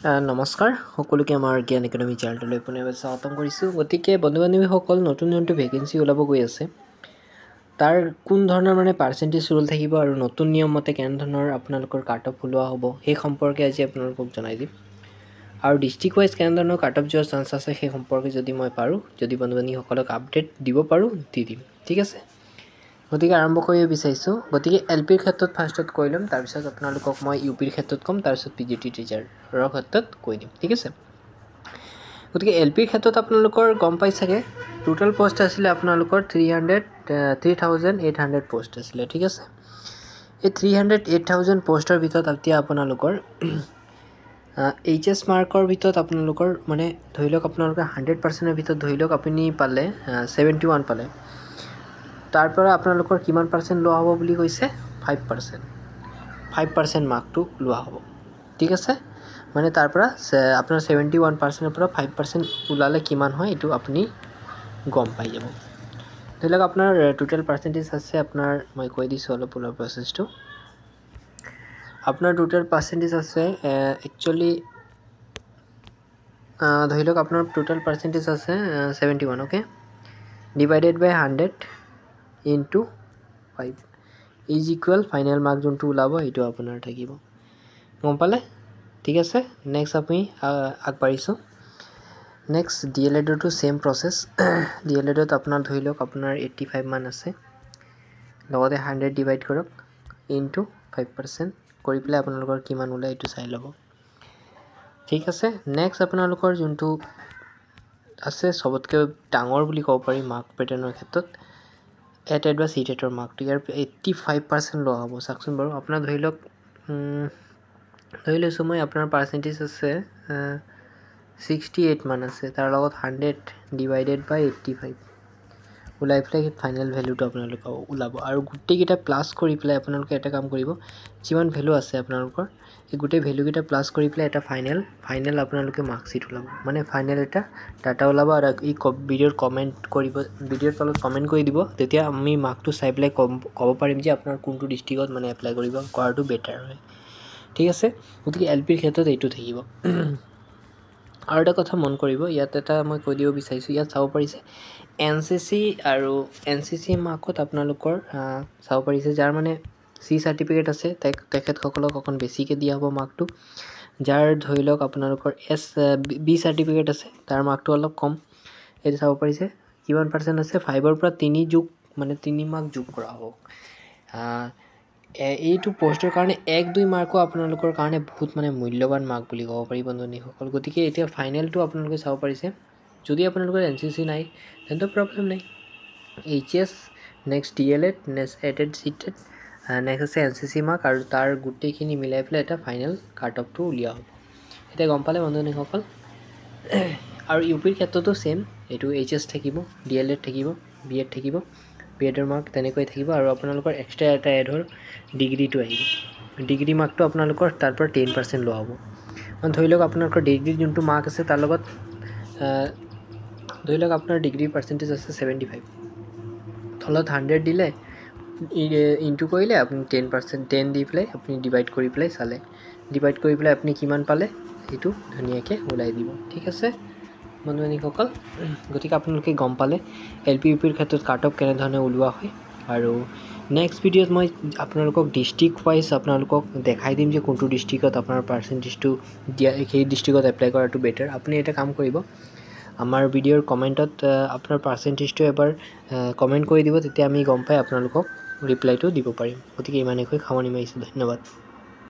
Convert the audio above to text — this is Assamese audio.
নমস্কাৰ সকলোকে আমাৰ জ্ঞান একাডেমি চেনেললৈ পুনৰবাৰ স্বাগতম কৰিছোঁ। গতিকে বন্ধু বান্ধৱীসকল নতুন ভেকেঞ্চি ওলাব গৈ আছে, তাৰ কোন ধৰণৰ পাৰ্চেণ্টেজ ৰুল থাকিব আৰু নতুন নিয়ম মতে কেনেধৰণৰ আপোনালোকৰ কাট অফ ওলোৱা হ'ব সেই সম্পৰ্কে আজি আপোনালোকক জনাই দিম। আৰু ডিষ্ট্ৰিক্ট ৱাইজ কেনেধৰণৰ কাট অফ যোৱাৰ চান্স আছে সেই সম্পৰ্কে যদি মই পাৰোঁ, যদি বন্ধু বান্ধৱীসকলক আপডেট দিব পাৰোঁ দি দিম, ঠিক আছে। গতিকে আৰম্ভ কৰিব বিচাৰিছোঁ। গতিকে LPৰ ক্ষেত্ৰত ফাৰ্ষ্টত কৈ ল'ম, তাৰপিছত আপোনালোকক মই UPৰ ক্ষেত্ৰত ক'ম, তাৰপিছত PGT টিচাৰৰ ক্ষেত্ৰত কৈ দিম, ঠিক আছে। গতিকে LPৰ ক্ষেত্ৰত আপোনালোকৰ গম পাই চাগে টোটেল পোষ্ট আছিলে আপোনালোকৰ 3,800 পোষ্ট আছিলে, ঠিক আছে। এই 308,000 পোষ্টৰ ভিতৰত এতিয়া আপোনালোকৰ HS মাৰ্কৰ ভিতৰত আপোনালোকৰ ধৰি লওক আপোনালোকে 100%ৰ ভিতৰত ধৰি লওক আপুনি পালে 71 পালে, তাৰ পৰা আপোনালোকৰ কিমান পাৰ্চেণ্ট লোৱা হ'ব বুলি কৈছে 5% মাৰ্কটো লোৱা হ'ব, ঠিক আছে। তাৰ পৰা আপোনাৰ 71%ৰ পৰা 5% ওলালে কিমান হয় এইটো আপুনি গম পাই যাব। ধৰি লওক আপোনাৰ টোটেল পাৰ্চেণ্টেজ আছে আপোনাৰ, মই কৈ দিছোঁ অলপ পুনৰ প্ৰচেছটো। আপোনাৰ টোটেল পাৰ্চেণ্টেজ আছে একচুৱেলি ধৰি লওক আপোনাৰ টোটেল পাৰ্চেণ্টেজ আছে 71, okay, divided by 100 into 5 is equal final mark যোনটো ওলাব সেইটো আপোনাৰ থাকিব, গম পালে, ঠিক আছে। নেক্সট আপুনি আগবাঢ়িছোঁ। নেক্সট DLEDৰটো ছেইম প্ৰচেছ। DLEDত আপোনাৰ ধৰি লওক আপোনাৰ 85 মান আছে, লগতে 100 ডিভাইড কৰক ইনটু 5% কৰি পেলাই আপোনালোকৰ কিমান ওলায় এইটো চাই ল'ব, ঠিক আছে। নেক্সট আপোনালোকৰ যোনটো আছে চবতকৈ ডাঙৰ বুলি ক'ব পাৰি মাৰ্ক পেটাৰ্ণৰ ক্ষেত্ৰত, এটেড বা চিটেটৰ মাৰ্কটো ইয়াৰ 85% লোৱা হ'ব। চাওকচোন বাৰু, আপোনাৰ ধৰি লৈছোঁ মই আপোনাৰ পাৰ্চেণ্টেজ আছে 68 মান আছে, তাৰ লগত 100 ডিভাইডেড বাই 85 ওলাই পেলাই ফাইনেল ভেলুটো আপোনালোকৰ ওলাব। আৰু গোটেইকেইটা প্লাছ কৰি পেলাই আপোনালোকে এটা কাম কৰিব, যিমান ভেলু আছে আপোনালোকৰ এই গোটেই ভেলুকেইটা প্লাছ কৰি পেলাই এটা ফাইনেল আপোনালোকে মাৰ্কশ্বিট ওলাব, ফাইনেল এটা ডাটা ওলাব। আৰু এই ভিডিঅ'ৰ ভিডিঅ'ৰ তলত কমেণ্ট কৰি দিব, তেতিয়া আমি মাৰ্কটো চাই পেলাই ক'ব পাৰিম যে আপোনাৰ কোনটো ডিষ্ট্ৰিক্টত এপ্লাই কৰাটো বেটাৰ হয়, ঠিক আছে। গতিকে LPৰ ক্ষেত্ৰত এইটো থাকিব। আৰু এটা কথা মন কৰিব, ইয়াত এটা মই কৈ দিব বিচাৰিছোঁ, ইয়াত চাব পাৰিছে NCC আৰু NCC মাৰ্কত আপোনালোকৰ চাব পাৰিছে যাৰ C চাৰ্টিফিকেট আছে তেখেতসকলক অকণ বেছিকৈ দিয়া হ'ব মাৰ্কটো। যাৰ ধৰি লওক আপোনালোকৰ B চাৰ্টিফিকেট আছে তাৰ মাৰ্কটো অলপ কম। এইটো চাব পাৰিছে কিমান পাৰ্চেণ্ট আছে, 5ৰ পৰা 3 মাৰ্ক যোগ কৰা হ'ব। এইটো পোষ্টৰ কাৰণে 1-2 মাৰ্কো আপোনালোকৰ কাৰণে বহুত মূল্যৱান মাৰ্ক বুলি ক'ব পাৰি বন্ধুসকল। গতিকে এতিয়া ফাইনেলটো আপোনালোকে চাব পাৰিছে, যদি আপোনালোকৰ NCC নাই তেন্তে প্ৰব্লেম নাই, HS নেক্সট DLED নেক্সট এটেড চিটেড নেক্সট আছে NCC মাৰ্ক, আৰু তাৰ গোটেইখিনি মিলাই পেলাই এটা ফাইনেল কাট অফটো উলিওৱা হ'ব। এতিয়া গম পালে বন্ধুসকল। আৰু UPৰ ক্ষেত্ৰতো ছেইম, এইটো HS থাকিব, DLED থাকিব, BEd থাকিব, BEdৰ মাৰ্ক তেনেকৈ থাকিব। আৰু আপোনালোকৰ এক্সট্ৰা এটা এড হ'ল ডিগ্ৰীটো আহিব, ডিগ্ৰী মাৰ্কটো আপোনালোকৰ তাৰ পৰা 10% লোৱা হ'ব। ধৰি লওক আপোনালোকৰ ডিগ্ৰীৰ যোনটো মাৰ্ক আছে তাৰ লগত ধৰি লওক আপোনাৰ ডিগ্ৰীৰ পাৰ্চেণ্টেজ আছে 75, তলত 100 দিলে ইনটু কৰিলে আপুনি 10 দি পেলাই আপুনি ডিভাইড কৰি পেলাই চালে, ডিভাইড কৰি পেলাই আপুনি কিমান পালে সেইটো ধুনীয়াকৈ ওলাই দিব, ঠিক আছে বন্ধুসকল। গতিকে আপোনালোকে গম পালে LP UPৰ ক্ষেত্ৰত কাট অফ কেনেধৰণে ওলোৱা হয়। আৰু নেক্সট ভিডিঅ'ত মই আপোনালোকক ডিষ্ট্ৰিক্ট ৱাইজ আপোনালোকক দেখাই দিম যে কোনটো ডিষ্ট্ৰিক্টত আপোনাৰ পাৰ্চেণ্টেজটো দিয়া সেই ডিষ্ট্ৰিক্টত এপ্লাই কৰাটো বেটাৰ। আপুনি এটা কাম কৰিব, আমাৰ ভিডিঅ'ৰ কমেণ্টত আপোনাৰ পাৰ্চেণ্টেজটো এবাৰ কমেণ্ট কৰি দিব, তেতিয়া আমি গম পাই আপোনালোকক ৰিপ্লাইটো দিব পাৰিম। গতিকে ইমানেকৈ সামৰণি মাৰিছোঁ, ধন্যবাদ।